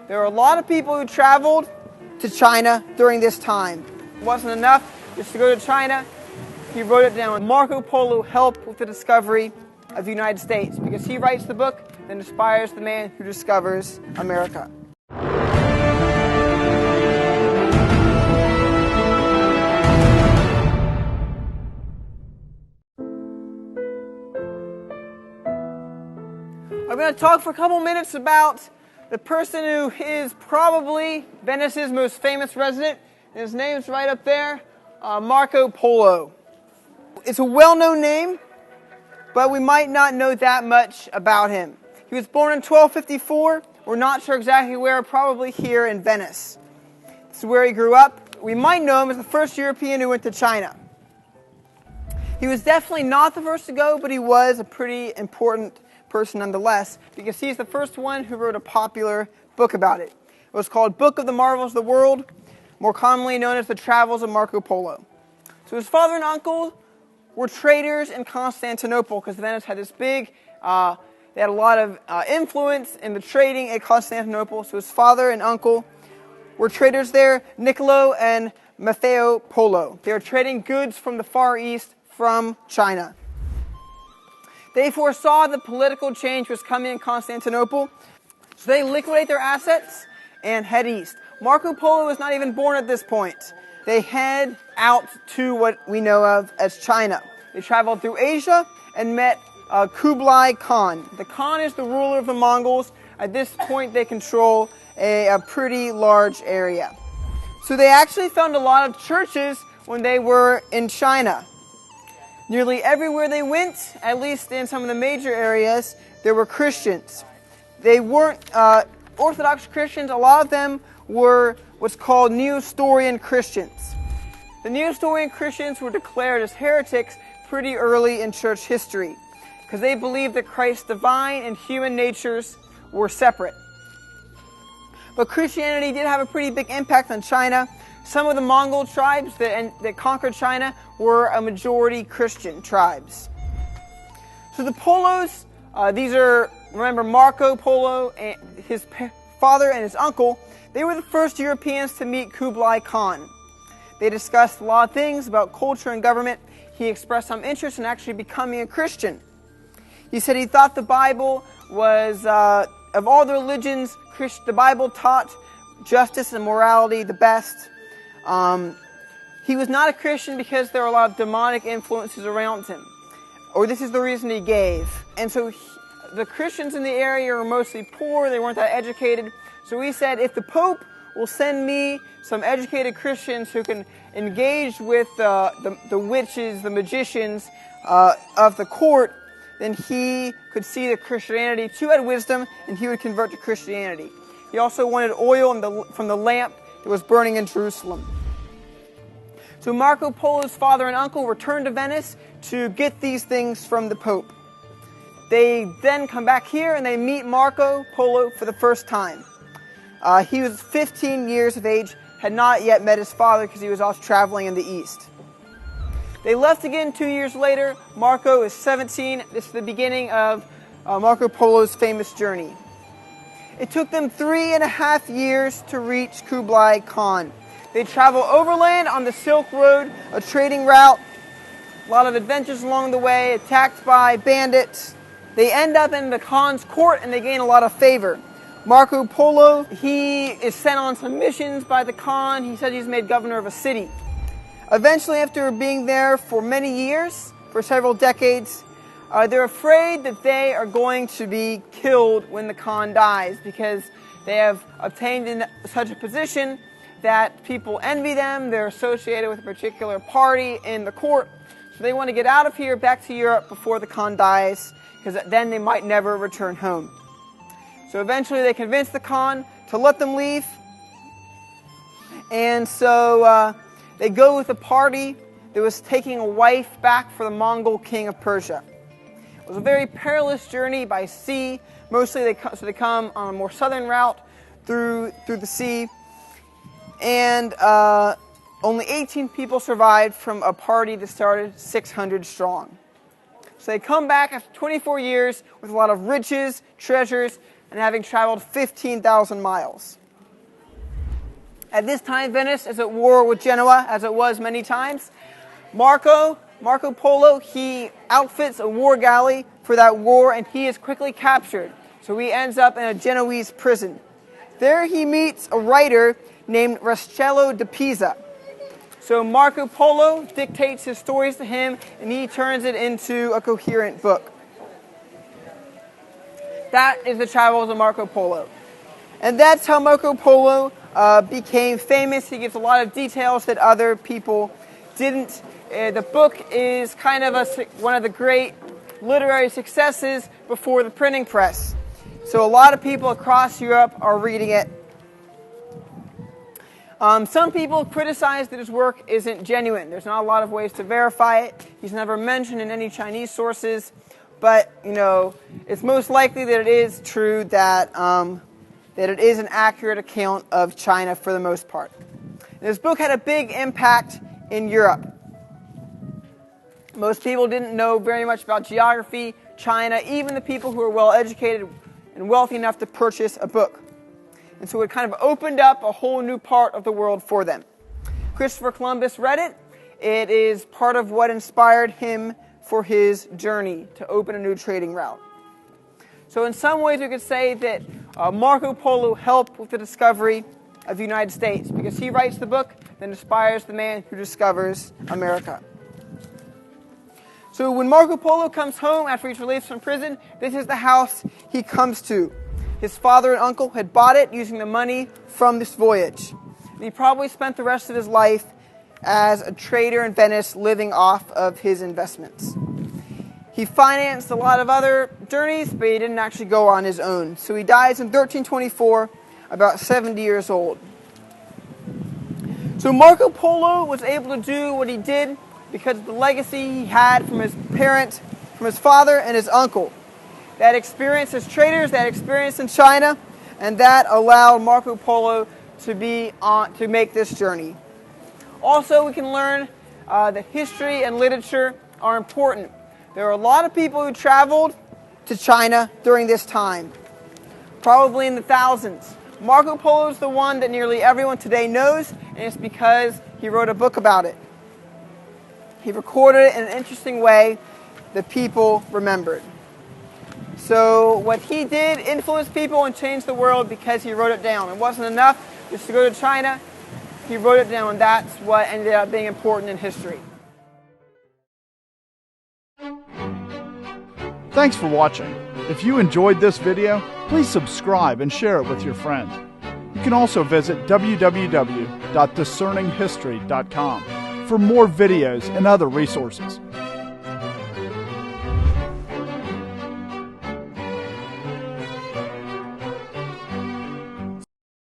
There were a lot of people who traveled to China during this time. It wasn't enough just to go to China. He wrote it down. Marco Polo helped with the discovery of the United States because he writes the book that inspires the man who discovers America. I'm going to talk for a couple minutes about the person who is probably Venice's most famous resident. His name's right up there, Marco Polo. It's a well-known name, but we might not know that much about him. He was born in 1254. We're not sure exactly where, probably here in Venice. This is where he grew up. We might know him as the first European who went to China. He was definitely not the first to go, but he was a pretty important person nonetheless, because he's the first one who wrote a popular book about it. It was called Book of the Marvels of the World, more commonly known as The Travels of Marco Polo. So his father and uncle were traders in Constantinople, because Venice had this big, they had a lot of influence in the trading at Constantinople. So his father and uncle were traders there, Niccolo and Maffeo Polo. They were trading goods from the Far East from China. They foresaw the political change was coming in Constantinople, so they liquidate their assets and head east. Marco Polo was not even born at this point. They head out to what we know of as China. They traveled through Asia and met Kublai Khan. The Khan is the ruler of the Mongols. At this point, they control a pretty large area. So they actually found a lot of churches when they were in China. Nearly everywhere they went, at least in some of the major areas, there were Christians. They weren't Orthodox Christians. A lot of them were what's called Nestorian Christians. The Nestorian Christians were declared as heretics pretty early in church history because they believed that Christ's divine and human natures were separate. But Christianity did have a pretty big impact on China. Some of the Mongol tribes that conquered China were a majority Christian tribes. So the Polos, these are, remember, Marco Polo, and his father and his uncle, they were the first Europeans to meet Kublai Khan. They discussed a lot of things about culture and government. He expressed some interest in actually becoming a Christian. He said he thought the Bible was, of all the religions, the Bible taught justice and morality the best. He was not a Christian because there were a lot of demonic influences around him. Or this is the reason he gave. And so the Christians in the area were mostly poor, they weren't that educated. So he said, if the Pope will send me some educated Christians who can engage with the witches, the magicians of the court, then he could see that Christianity too had wisdom, and he would convert to Christianity. He also wanted oil from the lamp that was burning in Jerusalem. So Marco Polo's father and uncle returned to Venice to get these things from the Pope. They then come back here and they meet Marco Polo for the first time. He was 15 years of age, had not yet met his father because he was off traveling in the East. They left again 2 years later. Marco is 17. This is the beginning of Marco Polo's famous journey. It took them 3.5 years to reach Kublai Khan. They travel overland on the Silk Road, a trading route. A lot of adventures along the way, attacked by bandits. They end up in the Khan's court and they gain a lot of favor. Marco Polo, he is sent on some missions by the Khan. He said he's made governor of a city. Eventually, after being there for many years, for several decades, they're afraid that they are going to be killed when the Khan dies because they have obtained in such a position that people envy them. They're associated with a particular party in the court. So they want to get out of here, back to Europe before the Khan dies, because then they might never return home. So eventually they convince the Khan to let them leave. And so they go with a party that was taking a wife back for the Mongol king of Persia. It was a very perilous journey by sea. Mostly they come on a more southern route through the sea. And only 18 people survived from a party that started 600 strong. So they come back after 24 years with a lot of riches, treasures, and having traveled 15,000 miles. At this time, Venice is at war with Genoa, as it was many times. Marco Polo, he outfits a war galley for that war, and he is quickly captured. So he ends up in a Genoese prison. There he meets a writer named Rastello di Pisa. So Marco Polo dictates his stories to him, and he turns it into a coherent book. That is the travels of Marco Polo. And that's how Marco Polo became famous. He gives a lot of details that other people didn't. The book is kind of one of the great literary successes before the printing press. So a lot of people across Europe are reading it. Some people criticize that his work isn't genuine. There's not a lot of ways to verify it. He's never mentioned in any Chinese sources. But, it's most likely that it is true that it is an accurate account of China for the most part. And this book had a big impact in Europe. Most people didn't know very much about geography, China, even the people who were well educated and wealthy enough to purchase a book. And so it kind of opened up a whole new part of the world for them. Christopher Columbus read it. It is part of what inspired him for his journey to open a new trading route. So in some ways we could say that Marco Polo helped with the discovery of the United States, because he writes the book that inspires the man who discovers America. So when Marco Polo comes home after he's released from prison, this is the house he comes to. His father and uncle had bought it using the money from this voyage. And he probably spent the rest of his life as a trader in Venice, living off of his investments. He financed a lot of other journeys, but he didn't actually go on his own. So he dies in 1324, about 70 years old. So Marco Polo was able to do what he did because of the legacy he had from his parents, from his father and his uncle. That experience as traders, that experience in China, and that allowed Marco Polo to make this journey. Also, we can learn that history and literature are important. There are a lot of people who traveled to China during this time, probably in the thousands. Marco Polo is the one that nearly everyone today knows, and it's because he wrote a book about it. He recorded it in an interesting way that people remembered. So what he did influenced people and changed the world because he wrote it down. It wasn't enough just to go to China. He wrote it down, and that's what ended up being important in history. Thanks for watching. If you enjoyed this video, please subscribe and share it with your friends. You can also visit www.discerninghistory.com for more videos and other resources.